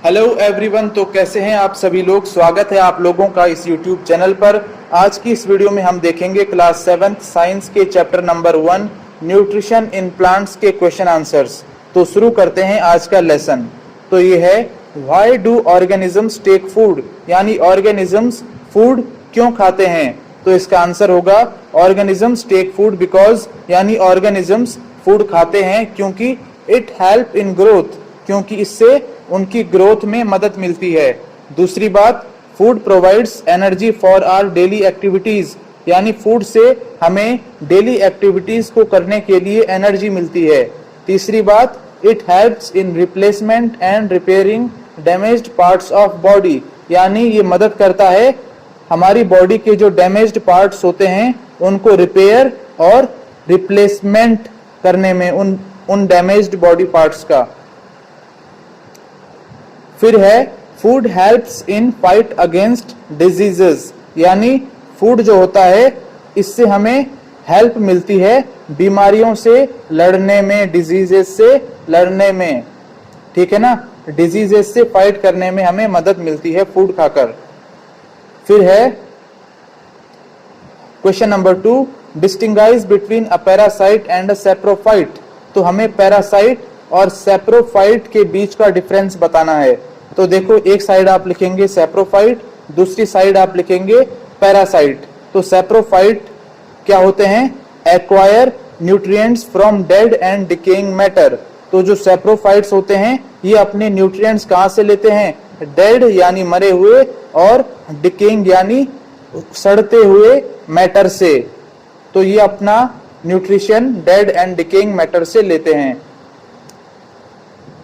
Hello everyone. तो कैसे हैं आप सभी लोग। स्वागत है आप लोगों का इस यूट्यूब चैनल पर। आज की इस वीडियो में हम देखेंगे क्लास 7 साइंस के chapter number 1 nutrition in plants के क्वेश्चन आंसर्स। तो शुरू करते हैं आज का लेसन। तो ये है why do organisms take food, यानी ऑर्गेनिजम्स फूड क्यों खाते हैं। तो इसका आंसर होगा ऑर्गेनिजम्स टेक फूड बिकॉज, यानी ऑर्गेनिजम्स फूड खाते हैं क्योंकि इट हेल्प इन ग्रोथ, क्योंकि इससे उनकी ग्रोथ में मदद मिलती है। दूसरी बात, food provides energy for our daily activities, यानी फूड से हमें डेली एक्टिविटीज को करने के लिए एनर्जी मिलती है। तीसरी बात, it helps in replacement and repairing damaged parts of body, यानी ये मदद करता है हमारी बॉडी के जो डैमेज्ड पार्ट्स होते हैं उनको रिपेयर और रिप्लेसमेंट करने में उन डैमेज्ड बॉडी पार्ट्स का। फिर है food helps in fight against diseases, यानी फूड जो होता है इससे हमें हेल्प मिलती है बीमारियों से लड़ने में, डिजीजेस से लड़ने में, ठीक है ना। डिजीजेस से फाइट करने में हमें मदद मिलती है फूड खाकर। फिर है question number 2, distinguish between a parasite and a saprophyte. तो हमें पैरासाइट और सैप्रोफाइट के बीच का डिफरेंस बताना है। तो देखो, एक साइड आप लिखेंगे सैप्रोफाइट, दूसरी साइड आप लिखेंगे पैरासाइट। तो सैप्रोफाइट क्या होते हैं? Acquire nutrients from dead and decaying matter. तो जो सैप्रोफाइट्स होते हैं ये अपने न्यूट्रिएंट्स कहां से लेते हैं? डेड यानी मरे हुए, और डिकेइंग यानी सड़ते हुए मैटर से। तो ये अपना nutrition dead and decaying matter से लेते हैं।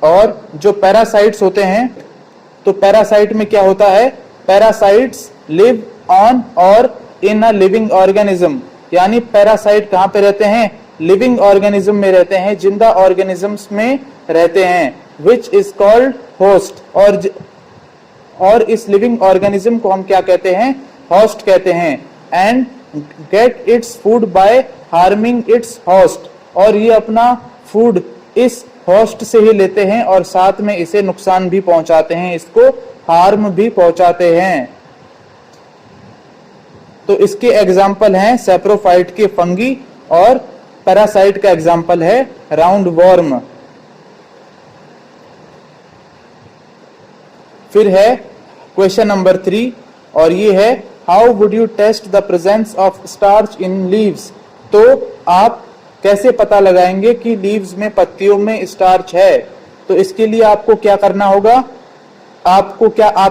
और जो पैरासाइट्स होते हैं, तो पैरासाइट में क्या होता है? पैरासाइट्स लिव ऑन और इन अ लिविंग ऑर्गेनिज्म, यानी पैरासाइट कहां पे रहते हैं? लिविंग ऑर्गेनिज्म में रहते हैं, जिंदा ऑर्गेनिजम्स में रहते हैं, विच इज कॉल्ड होस्ट। और इस लिविंग ऑर्गेनिज्म को हम क्या कहते हैं? होस्ट कहते हैं। And get its food by harming its host, और ये अपना फूड इस होस्ट से ही लेते हैं और साथ में इसे नुकसान भी पहुंचाते हैं, इसको हार्म भी पहुंचाते हैं। तो इसके एग्जाम्पल हैं सैप्रोफाइट के फंगी, और पैरासाइट का एग्जाम्पल है राउंड वॉर्म। फिर है क्वेश्चन नंबर 3, और ये है how would you test the presence of starch in leaves. तो आप कैसे पता लगाएंगे कि लीव्स में, पत्तियों में स्टार्च है? तो इसके लिए आपको क्या करना होगा? आप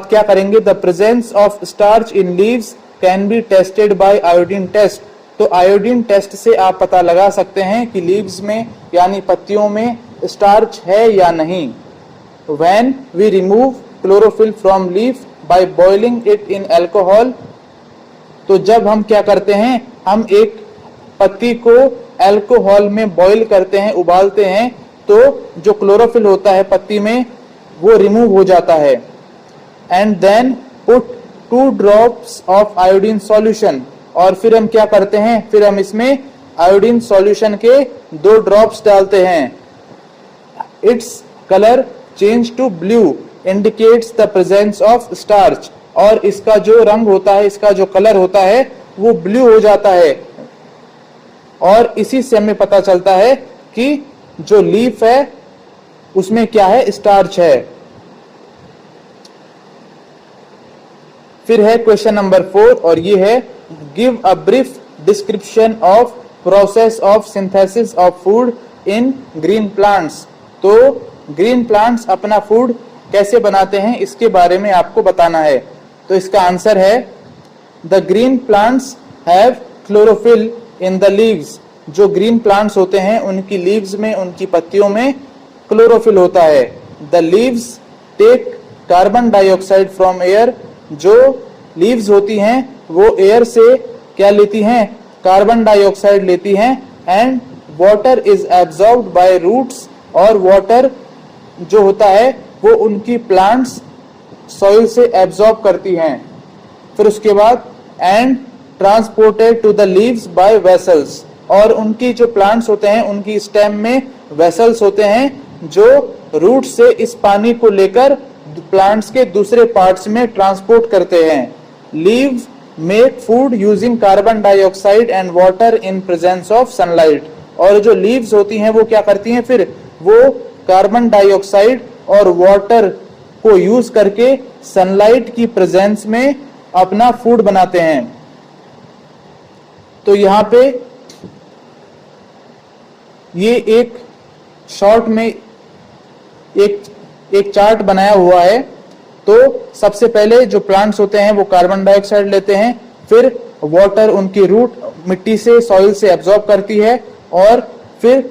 क्या करेंगे? The presence of starch in leaves can be tested by iodine test. तो आयोडीन टेस्ट से आप पता लगा सकते हैं कि लीव्स में, यानी पत्तियों में स्टार्च है या नहीं। When we remove chlorophyll from leaf by boiling it in alcohol. तो जब हम क्या करते हैं? हम एक पत्ती को अल्कोहल में बॉईल करते हैं, उबालते हैं, तो जो क्लोरोफिल होता है पत्ती में वो रिमूव हो जाता है। And then put 2 drops of iodine solution, और फिर हम क्या करते हैं? फिर हम इसमें आयोडीन सॉल्यूशन के 2 ड्रॉप्स डालते हैं। Its colour change to blue indicates the presence of starch, और इसका जो रंग होता है, इसका जो कलर होता है वो ब्लू हो जाता है, और इसी से हमें पता चलता है कि जो लीफ है उसमें क्या है? स्टार्च है। फिर है क्वेश्चन नंबर 4, और ये है give a brief description of process of synthesis of food in green plants. तो ग्रीन प्लांट्स अपना फूड कैसे बनाते हैं इसके बारे में आपको बताना है। तो इसका आंसर है the green plants have chlorophyll in the leaves. जो ग्रीन प्लांट्स होते हैं उनकी लीव्स में, उनकी पत्तियों में क्लोरोफिल होता है। The leaves take carbon dioxide from air. जो लीव्स होती हैं वो एयर से क्या लेती हैं? कार्बन डाइऑक्साइड लेती हैं। And water is absorbed by roots, और वाटर जो होता है वो उनकी प्लांट्स सॉइल से एब्जॉर्ब करती हैं। फिर उसके बाद and transported to the leaves by vessels, और उनकी जो प्लांट्स होते हैं उनकी स्टेम में वेसल्स होते हैं जो रूट से इस पानी को लेकर प्लांट्स के दूसरे पार्ट्स में ट्रांसपोर्ट करते हैं। Leaves make food using carbon dioxide and water in presence of sunlight. और जो लीव्स होती हैं वो क्या करती हैं, फिर वो कार्बन डाइऑक्साइड और वाटर को यूज करके सनलाइट की प्रेजेंस में अपना फूड बनाते हैं। तो यहाँ पे ये एक शॉर्ट में एक चार्ट बनाया हुआ है। तो सबसे पहले जो प्लांट्स होते हैं वो कार्बन डाइऑक्साइड लेते हैं, फिर वाटर उनकी रूट मिट्टी से, सॉइल से एब्जॉर्ब करती है, और फिर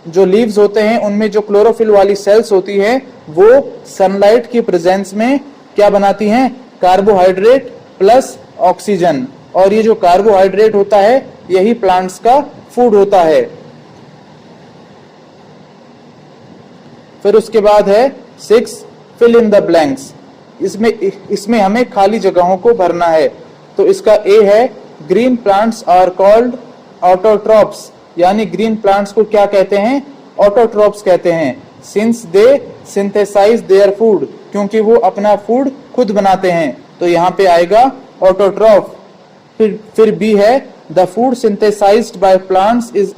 जो लीव्स होते हैं उनमें जो क्लोरोफिल वाली सेल्स होती है वो सनलाइट की प्रेजेंस में क्या बनाती हैं, कार्बोहाइड्रेट प्लस ऑक्सीजन। और ये जो कार्बोहाइड्रेट होता है यही प्लांट्स का फूड होता है। फिर उसके बाद है 6 फिल इन द ब्लैंक्स। इसमें हमें खाली जगहों को भरना है। तो इसका ए है green plants are called autotrophs, यानी ग्रीन प्लांट्स को क्या कहते हैं, ऑटोट्रॉप्स कहते हैं। Since they synthesize their food, क्योंकि वो अपना फूड खुद बनाते हैं। तो यहाँ पे आएगा ऑटोट्रॉप। फिर बी है the food synthesized by plants is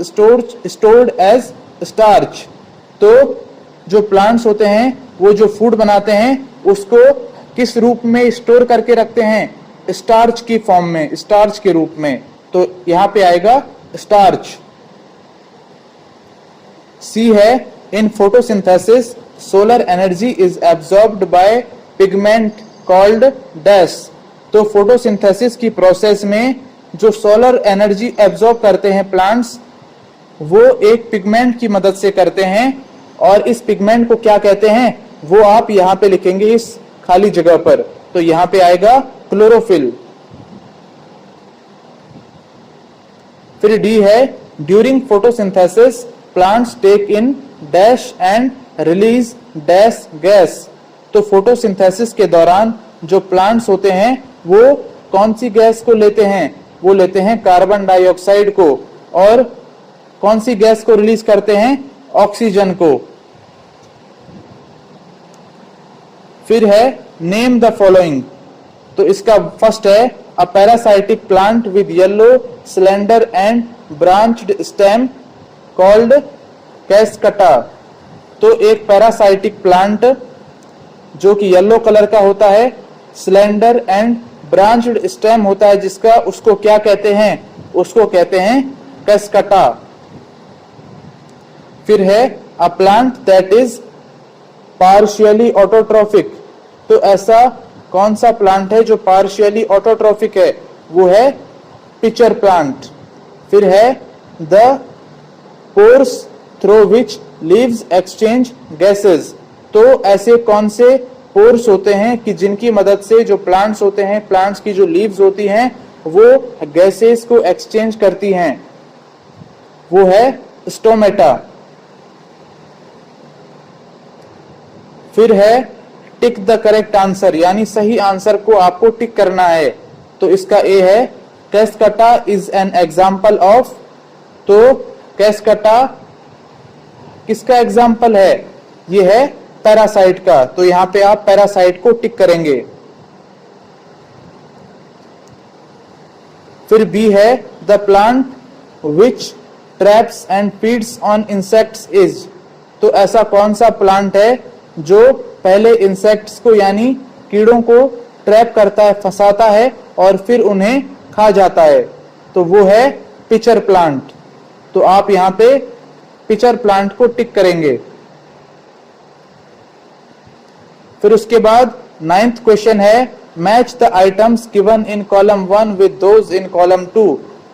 stored as starch. तो जो प्लांट्स होते हैं वो जो फूड बनाते हैं उसको किस रूप में स्टोर करके रखते हैं, स्टार्च की फॉर्म में, स्टार्च के रूप में। तो यहां पे आएगा स्टार्च। सी है in photosynthesis solar energy is absorbed bye pigment called dash. तो फोटोसिंथेसिस की प्रोसेस में जो सोलर एनर्जी एब्जॉर्ब करते हैं प्लांट्स, वो एक पिगमेंट की मदद से करते हैं। और इस पिगमेंट को क्या कहते हैं वो आप यहां पे लिखेंगे इस खाली जगह पर। तो यहां पे आएगा क्लोरोफिल। फिर डी है during photosynthesis plants take in dash and release dash gas. तो फोटोसिंथेसिस के दौरान जो प्लांट्स होते हैं वो कौन सी गैस को लेते हैं, वो लेते हैं कार्बन डाइऑक्साइड को, और कौन सी गैस को रिलीज करते हैं, ऑक्सीजन को। फिर है नेम द फॉलोइंग। तो इसका फर्स्ट है a parasitic plant with yellow slender and branched stem called cuscuta. तो एक पैरासाइटिक प्लांट जो कि येलो कलर का होता है, स्लेंडर एंड ब्रांच्ड स्टेम होता है जिसका, उसको क्या कहते हैं, उसको कहते हैं कैस्कटा। फिर है a plant that is partially autotrophic. तो ऐसा कौन सा प्लांट है जो पार्शियली ऑटोट्रॉफिक है, वो है पिचर प्लांट। फिर है the pores through which leaves exchange gases. तो ऐसे कौन से पोर्स होते हैं कि जिनकी मदद से जो प्लांट्स होते हैं, प्लांट्स की जो लीव्स होती हैं वो गैसेस को एक्सचेंज करती हैं, वो है स्टोमेटा। फिर है टिक द करेक्ट आंसर, यानी सही आंसर को आपको टिक करना है। तो इसका ए है कैस्कटा इज एन एग्जाम्पल ऑफ। तो कैस्कटा किसका एग्जाम्पल है, ये है पैरासाइट का। तो यहां पे आप पैरासाइट को टिक करेंगे। फिर बी है the plant which traps and feeds on insects is. तो ऐसा कौन सा प्लांट है जो पहले इंसेक्ट्स को यानी कीड़ों को ट्रैप करता है, फंसाता है और फिर उन्हें खा जाता है। तो वो है पिचर प्लांट। तो आप यहां पे पिचर प्लांट को टिक करेंगे। फिर उसके बाद 9th क्वेश्चन है match the items given in column 1 with those in column 2।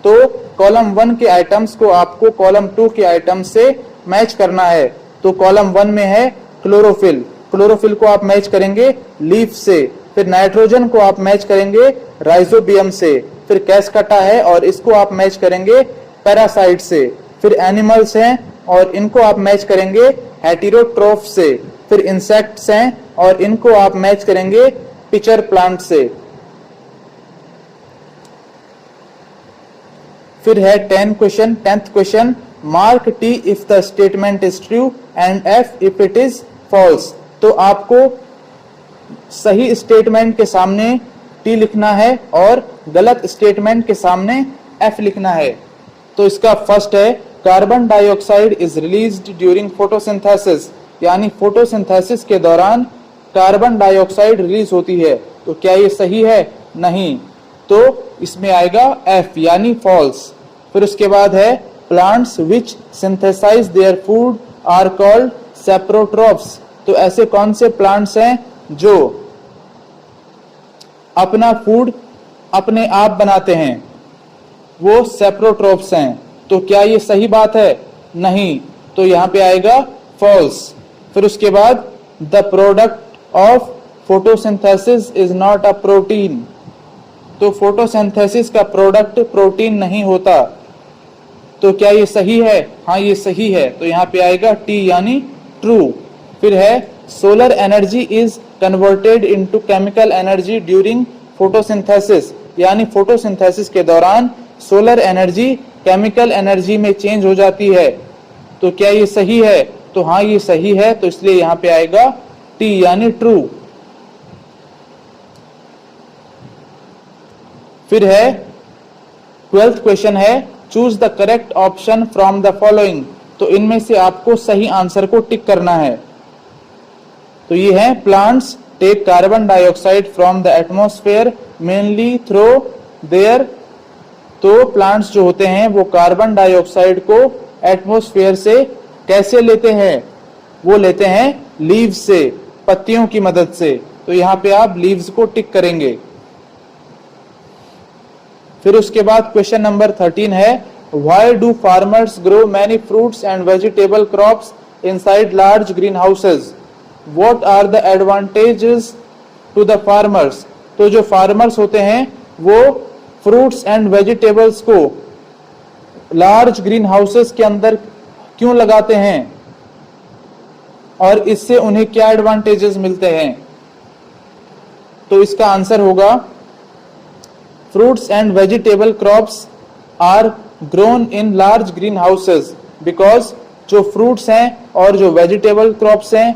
तो कॉलम 1 के आइटम्स को आपको कॉलम 2 के आइटम्स से मैच करना है। तो कॉलम 1 में है क्लोरोफिल, क्लोरोफिल को आप मैच करेंगे लीफ से। फिर नाइट्रोजन को आप मैच करेंगे राइजोबियम से। फिर कैस्कटा है और इसको आप मैच करेंगे पैरासाइट से। फिर एनिमल्स हैं और इनको आप मैच करेंगे हेटेरोट्रोफ से। फिर इंसेक्ट्स हैं और इनको आप मैच करेंगे पिचर प्लांट से। फिर है 10th question mark T if the statement is true and F if it is false. तो आपको सही स्टेटमेंट के सामने टी लिखना है और गलत स्टेटमेंट के सामने एफ लिखना है। तो इसका फर्स्ट है carbon dioxide is released during photosynthesis, यानी फोटोसिंथेसिस के दौरान कार्बन डाइऑक्साइड रिलीज होती है। तो क्या ये सही है? नहीं, तो इसमें आएगा एफ यानी फॉल्स। फिर उसके बाद है plants which synthesize their food are called saprotrophs. तो ऐसे कौन से प्लांट्स हैं जो अपना फूड अपने आप बनाते हैं? वो सेप्रोट्रॉप्स हैं। तो क्या ये सही बात है? नहीं, तो यहां पे आएगा फॉल्स। फिर उसके बाद the product of photosynthesis is not a protein. तो फोटोसिंथेसिस का प्रोडक्ट प्रोटीन नहीं होता। तो क्या ये सही है? हाँ, ये सही है। तो यहाँ पे आएगा टी यानी ट्रू। फिर है solar energy is converted into chemical energy during photosynthesis, यानी फोटोसिंथेसिस के दौरान सोलर एनर्जी केमिकल एनर्जी में चेंज हो जाती है। तो क्या ये सही है? तो हाँ, ये सही है। तो इसलिए यहाँ पे आएगा टी यानी ट्रू। फिर है 12th क्वेश्चन है choose the correct option from the following. तो इनमें से आपको सही आंसर को टिक करना है। तो ये है plants take carbon dioxide from the atmosphere mainly through their. तो प्लांट्स जो होते हैं वो कार्बन डाइऑक्साइड को एटमॉस्फेयर से कैसे लेते हैं? वो लेते हैं लीव्स से, पत्तियों की मदद से। तो यहाँ पे आप लीव्स को टिक करेंगे। फिर उसके बाद क्वेश्चन नंबर 13 है why do farmers grow many fruits and vegetable crops inside large greenhouses? What are the advantages to the farmers? तो जो फार्मर्स होते हैं वो फ्रूट्स एंड वेजिटेबल्स को लार्ज ग्रीन हाउसेस के अंदर क्यों लगाते हैं और इससे उन्हें क्या एडवांटेजेस मिलते हैं? तो इसका आंसर होगा fruits and vegetable crops are grown in large greenhouses because जो fruits हैं और जो vegetable crops हैं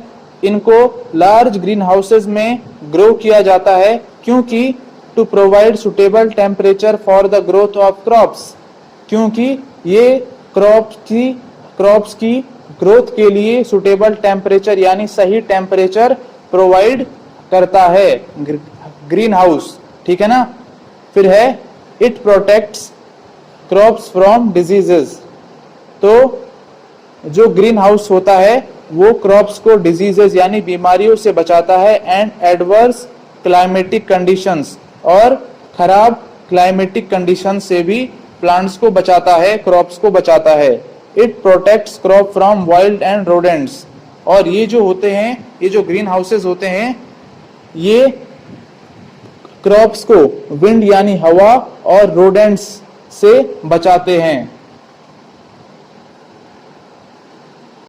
इनको large greenhouses में grow किया जाता है, क्योंकि to provide suitable temperature for the growth of crops, क्योंकि ये crops की growth के लिए suitable temperature यानी सही temperature provide करता है ग्रीन हाउस। ठीक है ना? फिर है it protects crops from diseases. तो जो ग्रीन हाउस होता है वो क्रॉप्स को डिजीजेस यानी बीमारियों से बचाता है एंड एडवर्स क्लाइमेटिक कंडीशंस, और खराब क्लाइमेटिक कंडीशन से भी प्लांट्स को बचाता है, क्रॉप्स को बचाता है। It protects crop from wild and rodents. और ये जो होते हैं, ये जो ग्रीन हाउसेस होते हैं, ये क्रॉप्स को विंड यानी हवा और रोडेंट्स से बचाते हैं।